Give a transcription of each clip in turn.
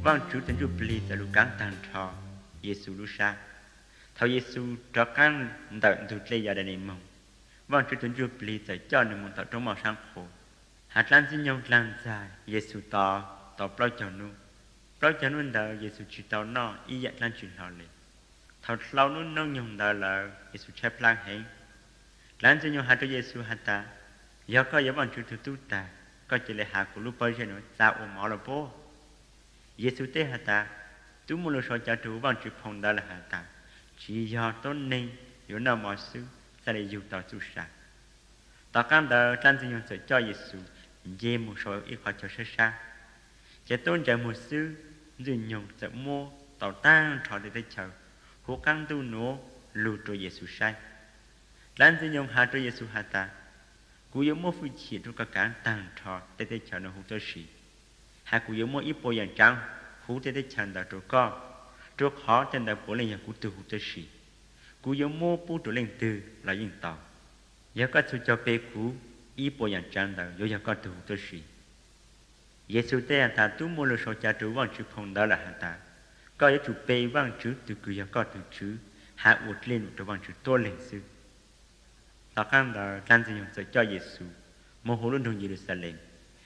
vang chú tên chú bì tại lũ cán tàn trò Giêsu lũ sa thao Giêsu cho cán tận tụt lê gia đình mong vang chú tên chú bì tại cho nên mong tạo trong màu sáng khổ hạt lan xin nhông lan dài Giêsu tỏ bao cho nun đời Giêsu chỉ tao nó ý dạy lan chuyện họ liền thao lâu nun nông nhung đời là Giêsu chép lan hẹn lan xin nhông hạt cho Giêsu hạt ta giờ có giờ vang chú tu tu ta có chỉ là hạt của lúc bao giờ nữa sao ôm máu là bố Giêsu tế hạt ta tú mua lô cho chú vang chú phong đó là hạt ta chỉ do tôn nên yếu nào mọi sự sẽ để dù tao chú sa tao cam đời lan xin nhông sẽ cho Giêsu dê một số ít khó cho xa chỉ tôn trời một sư dừng nhung sẽ mua tàu tan trò để tới chờ hú căng tu nổ lù trôi Giêsu sai lan dừng nhung hạ trôi Giêsu hạ ta cú yếu mua phu chỉ trong các cán tan trò để tới chờ nó hú cho sĩ hạ cú yếu mua ít bộ dạng trắng hú để tới chờ đã trôi co trôi khó trên đã bộ lên nhà cú từ hú cho sĩ cú yếu mua bu trôi lên từ là yên tàu giờ có sự cho bê cú ít bộ dạng trắng đã yếu giờ có từ hú cho sĩ Giêsu tế ta tu mua lô số cha chú vang chú phong đó là hạ ta có yếu chủ bê vang chú từ cứ giờ có từ chú hạ ụt lên cho vang chú tô lên sư tao khăn đó lan dừng nhung sẽ cho Giêsu một hồ luôn đồng Jerusalem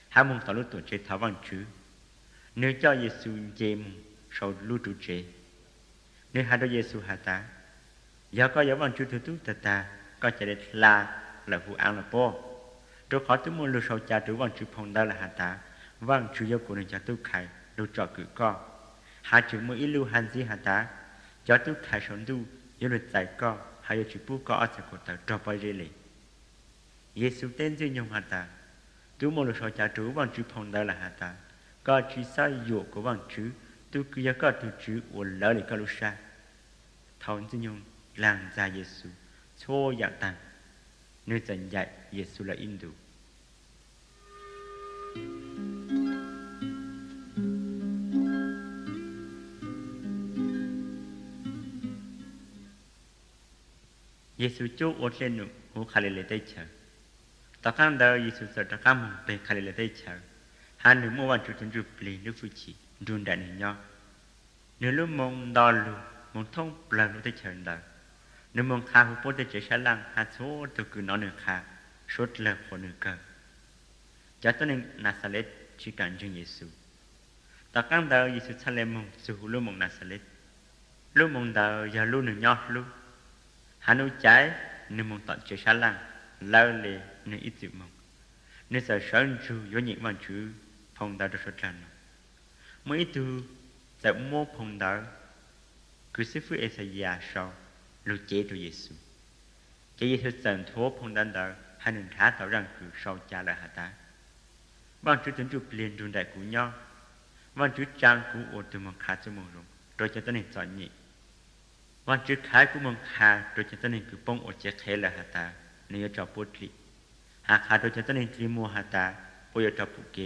hạ mong tao lúc tuổi chế tháo vang chú nếu cho Giêsu dê mong sau lúc chủ chế nếu hạ đó Giêsu hạ ta giờ có yếu vang chú thứ tú ta có chạy đến là vụ án là bố rồi khó tu mua lô số cha chú vang chú phong đó là hạ ta vang chủ yếu của nền cho tu khai lưu trò cử co hai chữ mỗi lưu hành gì hả ta cho tu khai sống tu yếu luật giải co hai yếu chữ bu co ở trong cuộc đời trò bao nhiêu lệ Giêsu tên duy nhung hả ta tu một số cha chú vang chữ phong đó là hả ta có chữ sai dụ của vang chữ tu cứ yếu có tu chữ của lỡ để có lúc xa thôn duy nhung làng gia Giêsu xô dạng tăng nơi dẫn dạy Giêsu là in đủ Giêsu chú ốt lên nụ hú khá lệ tây chờ tao khăn đời Giêsu sợ tao khá mong bê khá lệ tây chờ hai nữ mô văn chủ tân rụp lì nước phụ chỉ rùn đại nền nho nữ lúc mong đo lù mong thông bờ lúc tây chờ đời nữ mong khá hú bố tây chờ xa lăng hạ số từ cứ nó nửa khá sốt lờ của nửa cơ cho tôi nên Nazareth chỉ cần cho Giêsu tao khăn đời Giêsu xa lệ mong sự hú lúc mong Nazareth lúc mong đời giờ lúc nửa nho lúc hà nội trái nên mong tận chơi xa lăng lao lệ nên ít chịu mong nên sợ sơn chú vô nhịn bằng chú phong đạo được số tràn mỗi ít tu sẽ mua phong đạo cứ xếp với Esaya sau lưu chế cho Giêsu cái Giêsu dần thố phong đạo hai nên khá tạo rằng cứ sau cha là hạ tá bằng chú tính chụp liền rung đại của nhau bằng chú trang của ô từ mong khá cho mong rung rồi cho tới nên chọn nhịวันจุดขายกูมองหาโดยจะต้องเห็นคือป้องอดเจ็บแค่ละหาตาเนื้อจอปุตรีหากหาโดยจะต้องเห็นคือมัวหาตาปุยจอปุเก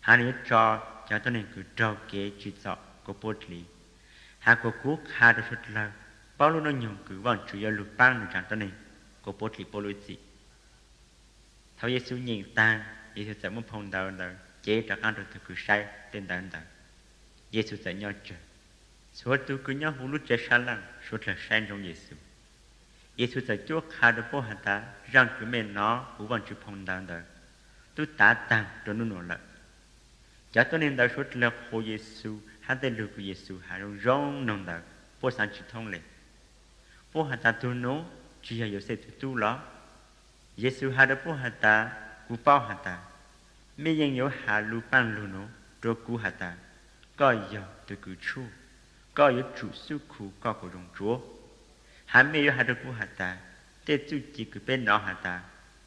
หาเนื้อจอจะต้องเห็นคือจอเกจิตเจาะกูปุตรีหากกูหาโดยสุดแล้วเป้าลูกน้องยงคือวันจุดยาลุปังหนึ่งจังต้องเห็นกูปุตรีโปลุจิเท่าเยซูยิงตาเยซูจะมุ่งพงดาวดาวเจ๊จากการโดยคือใช้เต้นดันดังเยซูจะย่อเจอsuốt tu cứ nhớ hú lút chế xa lăng suốt là sen trong Giêsu Giêsu sẽ chúa khá được bố hạt ta rằng cứ mẹ nó hú bằng chụp phong đàn đời tu tá tàng cho nó nổ lợi chả tôi nên đã suốt là hồ Giêsu hát tên lưu của Giêsu hạ rong rong nồng đời bố sản chỉ thông lệ bố hạt ta tu nổ chỉ là Giêsu tu ló Giêsu hạ được bố hạt ta cú bao hạt ta mẹ dân yếu hạ lưu băng lưu nổ rồi cú hạt ta có giờ từ cứ chu có yếu chủ sư khu có của đồng chúa hắn mê yếu hạt được của hạt ta tê chú chỉ cứ bên nó hạt ta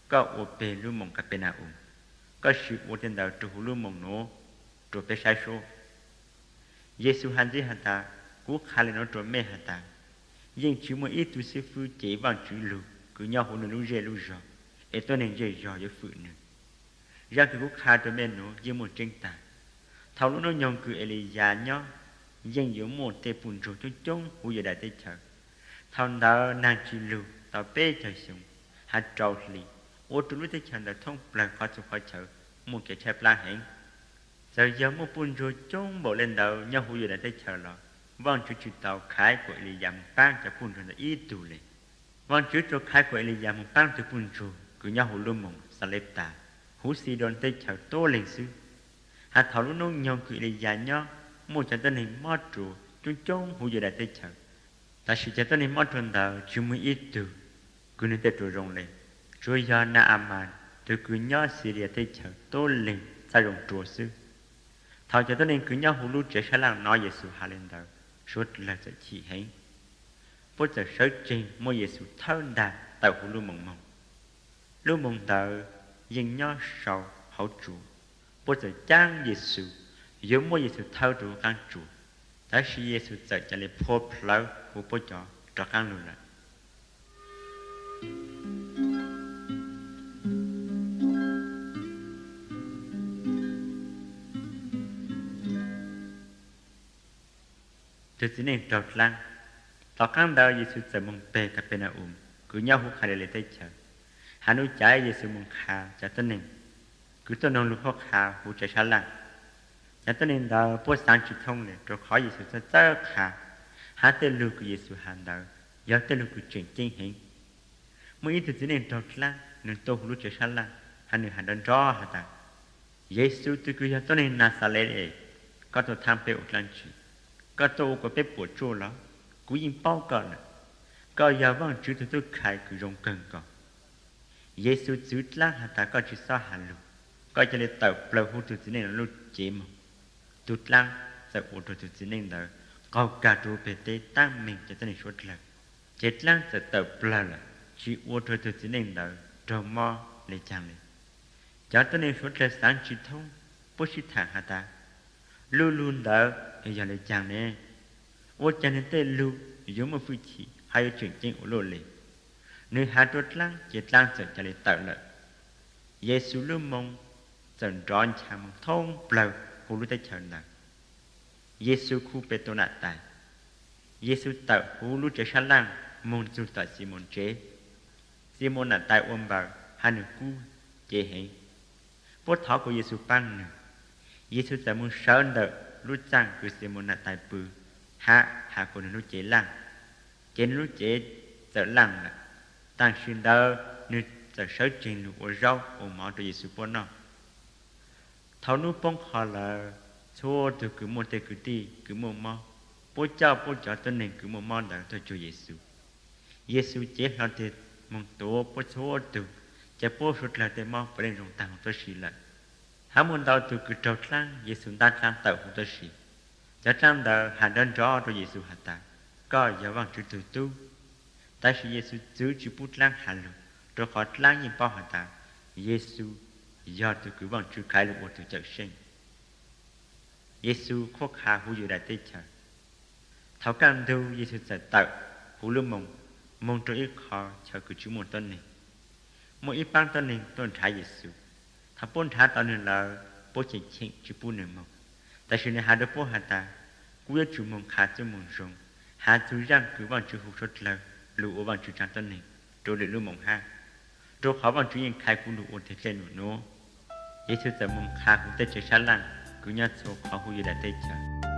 có ô bê lưu mong cả bên nào có sự ô tên đạo chủ lưu mong nó rồi bê sai số Giêsu hắn dĩ hạt ta cú khá lên nó rồi mê hạt ta nhưng chỉ một ít tu sư phu chế bằng chữ lưu cứ nhau hồn lưu dê lưu rõ et tôi nên dê rõ với phụ nữ ra cứ cú khá rồi mê nó như một tranh tài thầu lúc nó nhông cứ Elia nhó dân giữa một tê bùn rùa cho chung hú giờ đại tê chờ thằng đó nàng chỉ lưu tao bê chờ xuống hạt trâu lì ô tụi lúc tê chờ là thông plan khó cho khỏi chờ một cái chép la hẹn giờ giờ một bún rồi trông bộ lên đầu nhau hú giờ đã tới chờ lo vâng chú chú tàu khai của lì giảm phang cho bún rồi là ít tù lệ vâng chú cho khai của lì giảm phang cho bún rồi cứ nhau hú luôn mộng sa lép ta hú xì đòn tới chờ tô lên sư hạt thảo lúc nông nhau cứ lì giảm nhau một trận tên hình mót trụ chú trông hú giờ đã tới chờ ta sẽ trận tên hình mót tròn đầu chú mới ít tù cứ nên tới trụ rồng lên rồi giờ na aman từ cứ nhau xì lìa tới chờ tô lên sa rồng trụ sư thảo cho nên cứ nhau hú lúc trẻ khá là nói Giêsu hạ lên đầu suốt là sẽ chỉ hết bố giờ sớ trình mua Giêsu thơn đà tạo hú lúc mong tạo dừng nhau sau hậu trụ bố giờ trang Giêsu giữa mua Giêsu thâu trụ căn trụ đã khi Giêsu giờ cho lấy phô plau của bố cho căn luôn là từ此nên trọt lăng tỏ căn đầu Giêsu giờ mong bề cà bê na cứ nhau hút khai để tới chờ hà nuôi trái Giêsu mong khá cho tên nên cứ tôi nông lúc họ khá hút trái xa lăng cho tên nên đầu bố sáng chỉ thông này rồi khỏi Giêsu cho tới khá hà tên lưu của Giêsu hàn đầu giờ tên lưu của chuyện chính hiện mỗi ít từ此nên trọt lăng nên tôi hút trái xa lăng hà nuôi hàn đơn rõ hà ta Giêsu tôi cứ cho tên nên Nazareth có tôi tham bê ột lăng chuyện có tôi có bếp bột chua đó cú yên bao còn có giờ vâng chú tôi khai cứ rong cần còn Giêsu chú lăng hà ta có chú sao hà lù có cho nên tàu bờ hút từ dưới này nó lút chế mà tụt lăng sẽ ổn từ dưới này đó có cả chú bê tê tăng mình cho tên này suốt lần chết lăng sẽ tàu bờ là chỉ ổn từ dưới này đó trò mò lấy chàng này cho tên này suốt lần sáng chỉ thông bố sĩ thẳng hà ta luôn luôn đó bây giờ lấy chàng này ô chàng nên tên lưu giống một phu chỉ hay chuyện chính của lô lì nơi hà trốt lăng chết lăng sẽ cho lấy tạo lợi Giêsu luôn mong dần tròn chàng mong thông bờ hồ lưu tay chờ nặng Giêsu khu bê tô nạ tài Giêsu tạo hồ lưu trẻ xa lăng mong dù tạo Simon chế Simon nạ tài ôm bờ hai nữ cu chế hệ bốt thỏ của Giêsu băng nè Giêsu sẽ muốn sơn đợi lúc chăng cứ Simon nạ tài bư hạ của nữ chế lăng trên lúc chế sợ lăng là tăng xuyên đơ nữ sợ sớ trình lục ở rau ở mỏ cho Giêsu bố nó thảo nụ bông họ là xua từ cứ một tê cứ ti cứ một mò bố cho tên nên cứ một mò đã cho Giêsu Giêsu chế là thì mong tổ bố xua từ chế bố sụt là tê mò phải lên rồng tăng tôi xì lại hắn muốn đào từ cứ trâu lăng Giêsu ta làm tạo của tôi xì cho trăm đời hành đơn rõ cho Giêsu hạt ta có giáo văn chữ từ tu tại khi Giêsu giữ chữ bút lăng hà lục rồi khỏi lăng nhìn bao hạt ta Giêsu do từ cứ bằng chữ khai lục của từ chợ sinh Giêsu khóc hà hú dự đại tế chờ thảo càng đâu Giêsu sẽ tạo hú lưu mong cho ít khó cho cứ chữ một tên này một ít băng tên này tôn trái Giêsu thảo bốn thả tên này là bố chỉ chinh chữ bút này mong tại sự này hà đứa bố hà ta cú yêu chữ mong khá cho mong rong hà chữ răng cứ bằng chữ hú sốt lờ lụ ở bằng chữ trang tên này rồi để lưu mong ha rồi khó bằng chữ yên khai cú lụ ổn thế lên nó Giêsu sẽ mong khá hú tế chế xa lăng cứ nhát số khó hú dự đại tế chờ